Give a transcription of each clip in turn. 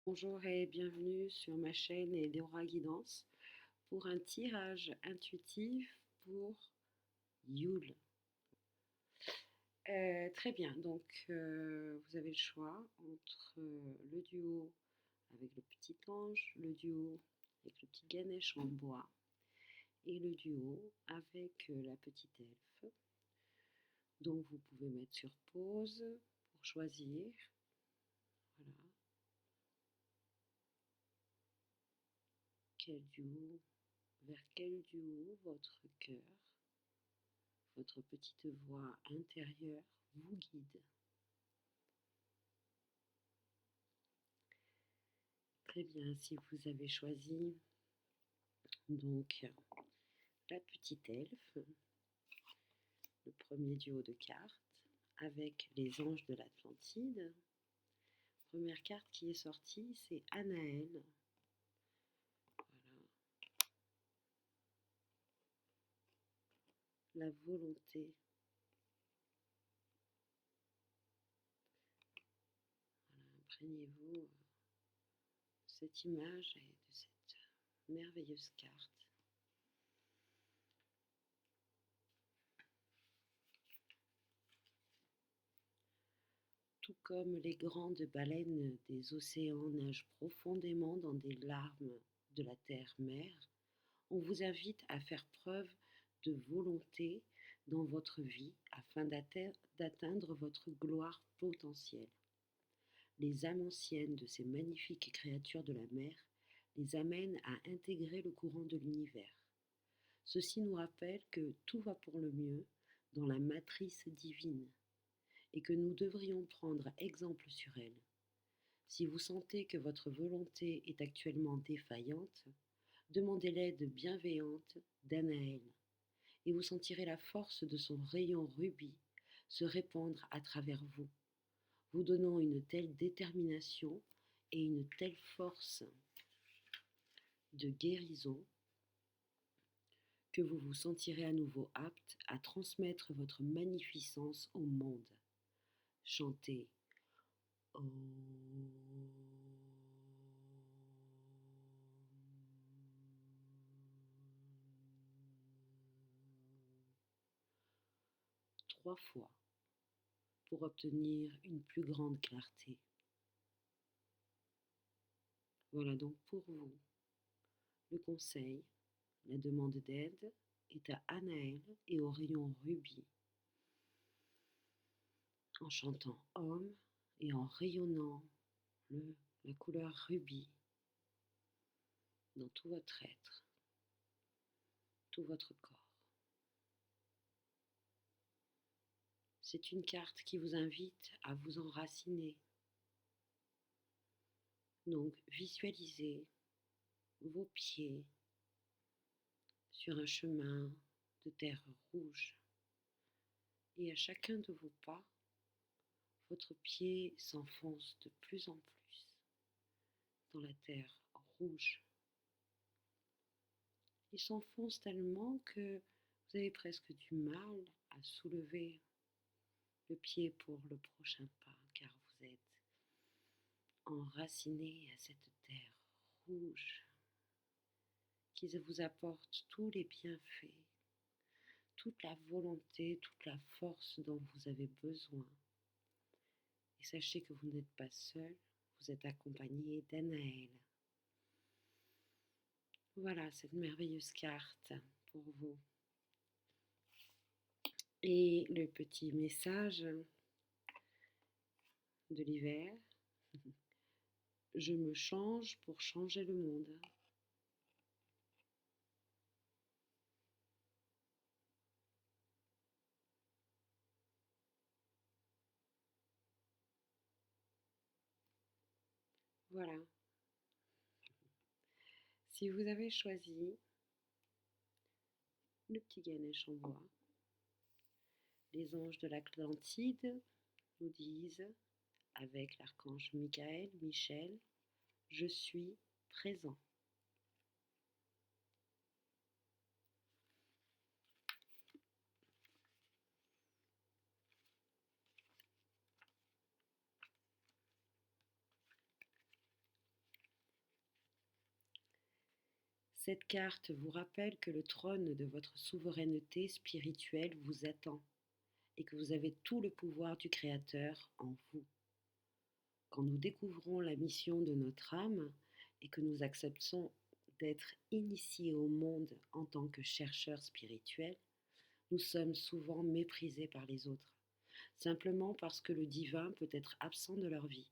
Bonjour et bienvenue sur ma chaîne Eléora Guidance pour un tirage intuitif pour Yule. Très bien, donc vous avez le choix entre le duo avec le petit ange, le duo avec le petit Ganesh en bois et le duo avec la petite elfe. Donc vous pouvez mettre sur pause pour choisir. Voilà. Vers quel duo votre cœur, votre petite voix intérieure vous guide. Très bien, si vous avez choisi donc la petite elfe, le premier duo de cartes, avec les anges de l'Atlantide. Première carte qui est sortie, c'est Anaël. Voilà. La volonté. Voilà, imprégnez-vous de cette image et de cette merveilleuse carte. Tout comme les grandes baleines des océans nagent profondément dans des larmes de la terre-mère, on vous invite à faire preuve de volonté dans votre vie afin d'atteindre votre gloire potentielle. Les âmes anciennes de ces magnifiques créatures de la mer les amènent à intégrer le courant de l'univers. Ceci nous rappelle que tout va pour le mieux dans la matrice divine et que nous devrions prendre exemple sur elle. Si vous sentez que votre volonté est actuellement défaillante, demandez l'aide bienveillante d'Anaël et vous sentirez la force de son rayon rubis se répandre à travers vous, vous donnant une telle détermination et une telle force de guérison que vous vous sentirez à nouveau apte à transmettre votre magnificence au monde. Chantez Om. 3 fois pour obtenir une plus grande clarté. Voilà donc pour vous le conseil. La demande d'aide est à Anaël et au rayon rubis. En chantant Om et en rayonnant la couleur rubis dans tout votre être, tout votre corps. C'est une carte qui vous invite à vous enraciner. Donc visualisez vos pieds sur un chemin de terre rouge et à chacun de vos pas, votre pied s'enfonce de plus en plus dans la terre rouge. Il s'enfonce tellement que vous avez presque du mal à soulever le pied pour le prochain pas, car vous êtes enraciné à cette terre rouge qui vous apporte tous les bienfaits, toute la volonté, toute la force dont vous avez besoin. Et sachez que vous n'êtes pas seul, vous êtes accompagné d'Anaël. Voilà cette merveilleuse carte pour vous. Et le petit message de l'hiver, je me change pour changer le monde. Voilà. Si vous avez choisi le petit Ganesh en bois, les anges de l'Atlantide nous disent, avec l'archange Michel, je suis présent. Cette carte vous rappelle que le trône de votre souveraineté spirituelle vous attend et que vous avez tout le pouvoir du Créateur en vous. Quand nous découvrons la mission de notre âme et que nous acceptons d'être initiés au monde en tant que chercheurs spirituels, nous sommes souvent méprisés par les autres, simplement parce que le divin peut être absent de leur vie.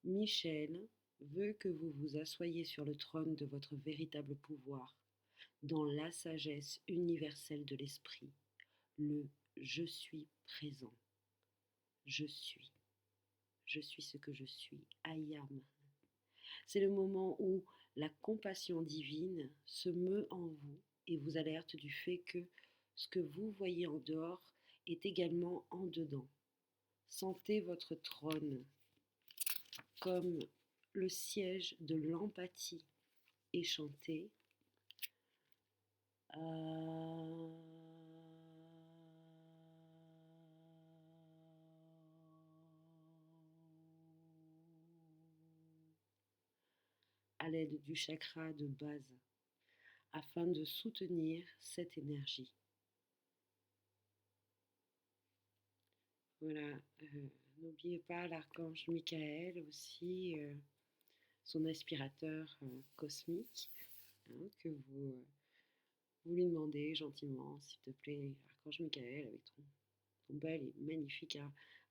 Michel veut que vous vous assoyiez sur le trône de votre véritable pouvoir, dans la sagesse universelle de l'esprit, le je suis présent. Je suis. Je suis ce que je suis. I am. C'est le moment où la compassion divine se meut en vous et vous alerte du fait que ce que vous voyez en dehors est également en dedans. Sentez votre trône comme le siège de l'empathie et chantez à l'aide du chakra de base afin de soutenir cette énergie. Voilà, n'oubliez pas l'archange Michael aussi, son aspirateur cosmique, hein, que vous lui demandez gentiment, s'il te plaît, archange Michael, avec ton bel et magnifique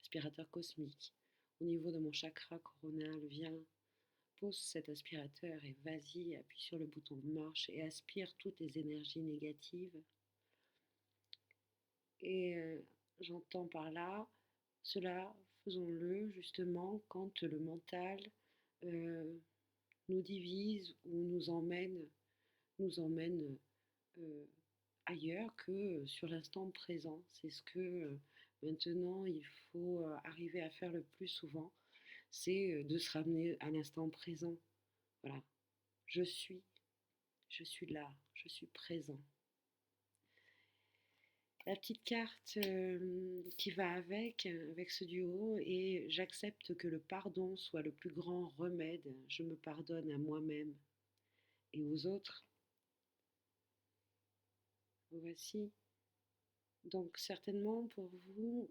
aspirateur cosmique. Au niveau de mon chakra coronal, viens, pose cet aspirateur et vas-y, appuie sur le bouton marche et aspire toutes les énergies négatives. Et j'entends par là, cela, faisons-le justement quand le mental euh, nous divise ou nous emmène ailleurs que sur l'instant présent. C'est ce que maintenant il faut arriver à faire le plus souvent, c'est de se ramener à l'instant présent. Voilà, je suis là, je suis présent. La petite carte qui va avec ce duo est j'accepte que le pardon soit le plus grand remède. Je me pardonne à moi-même et aux autres. Voici. Donc certainement pour vous,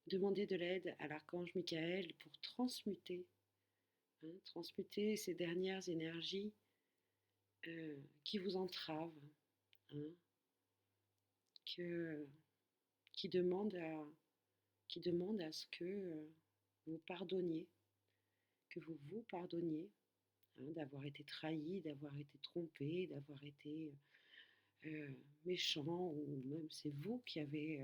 demandez de l'aide à l'archange Michael pour transmuter ces dernières énergies qui vous entravent, hein, que, qui demandent à ce que vous pardonniez, que vous vous pardonniez, hein, d'avoir été trahi, d'avoir été trompé, d'avoir été méchant, ou même c'est vous qui avez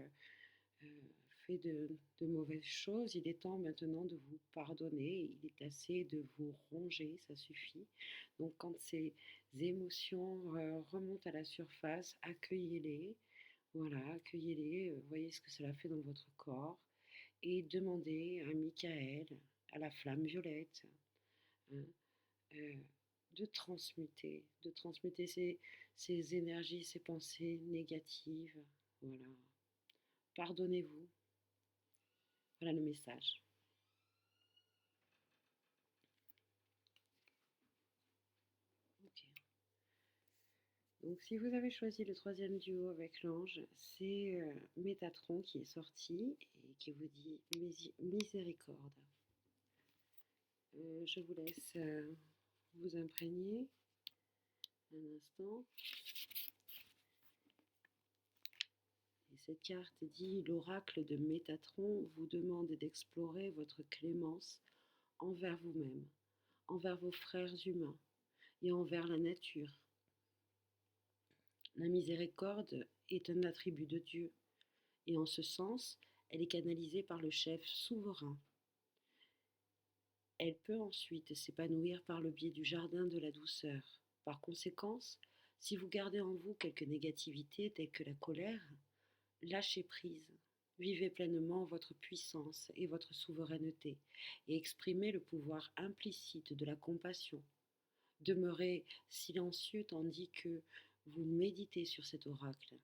fait de mauvaises choses. Il est temps maintenant de vous pardonner, il est assez de vous ronger, ça suffit. Donc quand ces émotions remontent à la surface, accueillez-les, voilà, accueillez-les, voyez ce que cela fait dans votre corps et demandez à Michael, à la flamme violette, hein, euh, de transmuter ces énergies, ces pensées négatives. Voilà. Pardonnez-vous. Voilà le message. Ok. Donc si vous avez choisi le troisième duo avec l'ange, c'est Métatron qui est sorti et qui vous dit miséricorde. Je vous laisse vous imprégner un instant. Et cette carte dit l'oracle de Métatron vous demande d'explorer votre clémence envers vous-même, envers vos frères humains et envers la nature. La miséricorde est un attribut de Dieu et en ce sens, elle est canalisée par le chef souverain. Elle peut ensuite s'épanouir par le biais du jardin de la douceur. Par conséquent, si vous gardez en vous quelque négativité telle que la colère, lâchez prise. Vivez pleinement votre puissance et votre souveraineté et exprimez le pouvoir implicite de la compassion. Demeurez silencieux tandis que vous méditez sur cet oracle.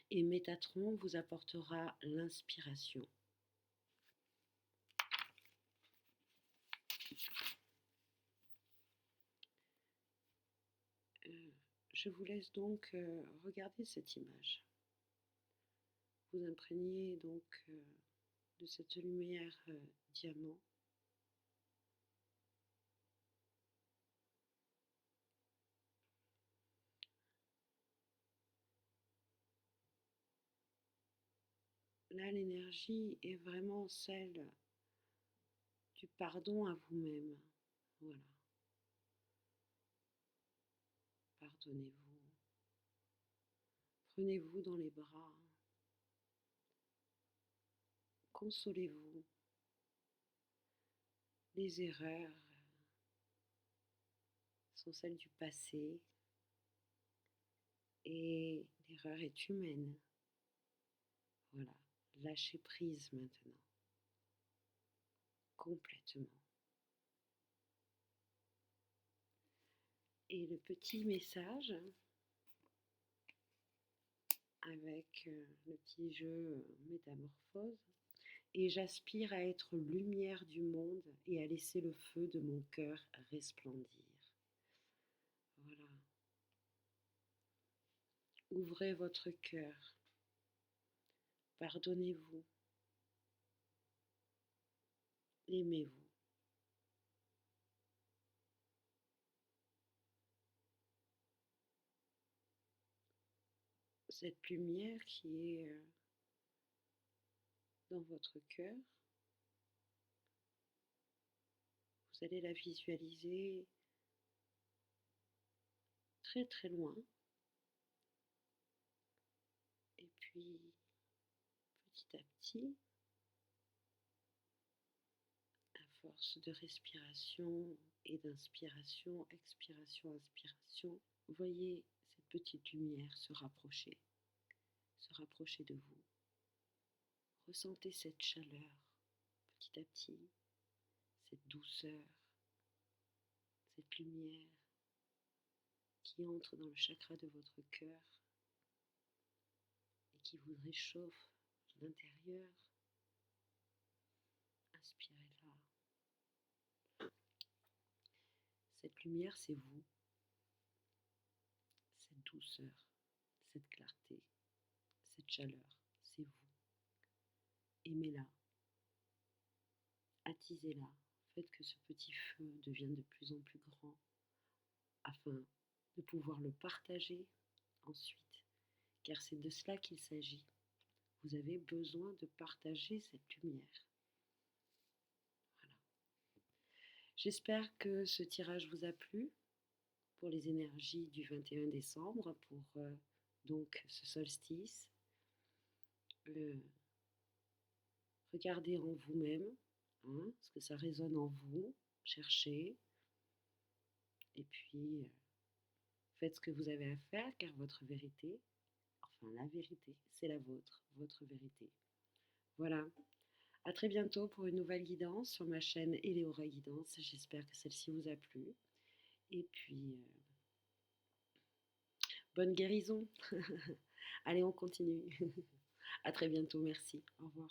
Et Métatron vous apportera l'inspiration. je vous laisse donc regarder cette image. Vous imprégnez donc de cette lumière diamant. Là, l'énergie est vraiment celle du pardon à vous-même. Voilà, pardonnez-vous. Prenez-vous dans les bras. Consolez-vous. Les erreurs sont celles du passé et l'erreur est humaine. Voilà, lâchez prise maintenant, complètement. Et le petit message avec le petit jeu métamorphose. Et j'aspire à être lumière du monde et à laisser le feu de mon cœur resplendir. Voilà. Ouvrez votre cœur. Pardonnez-vous. Aimez-vous. Cette lumière qui est dans votre cœur, vous allez la visualiser très très loin. Et puis, petit à petit, à force de respiration et d'inspiration, expiration, inspiration, voyez cette petite lumière se rapprocher de vous. Ressentez cette chaleur petit à petit, cette douceur, cette lumière qui entre dans le chakra de votre cœur et qui vous réchauffe l'intérieur. Inspirez-la. Cette lumière, c'est vous. Cette douceur, cette clarté, cette chaleur, c'est vous. Aimez-la. Attisez-la. Faites que ce petit feu devienne de plus en plus grand afin de pouvoir le partager ensuite, car c'est de cela qu'il s'agit. Vous avez besoin de partager cette lumière. Voilà. J'espère que ce tirage vous a plu pour les énergies du 21 décembre, pour donc ce solstice. Regardez en vous-même, hein, ce que ça résonne en vous, cherchez, et puis faites ce que vous avez à faire, car votre vérité, enfin la vérité, c'est la vôtre, votre vérité. Voilà, à très bientôt pour une nouvelle guidance sur ma chaîne Eleora Guidance. J'espère que celle-ci vous a plu. Et puis, bonne guérison. Allez, on continue. À très bientôt, merci. Au revoir.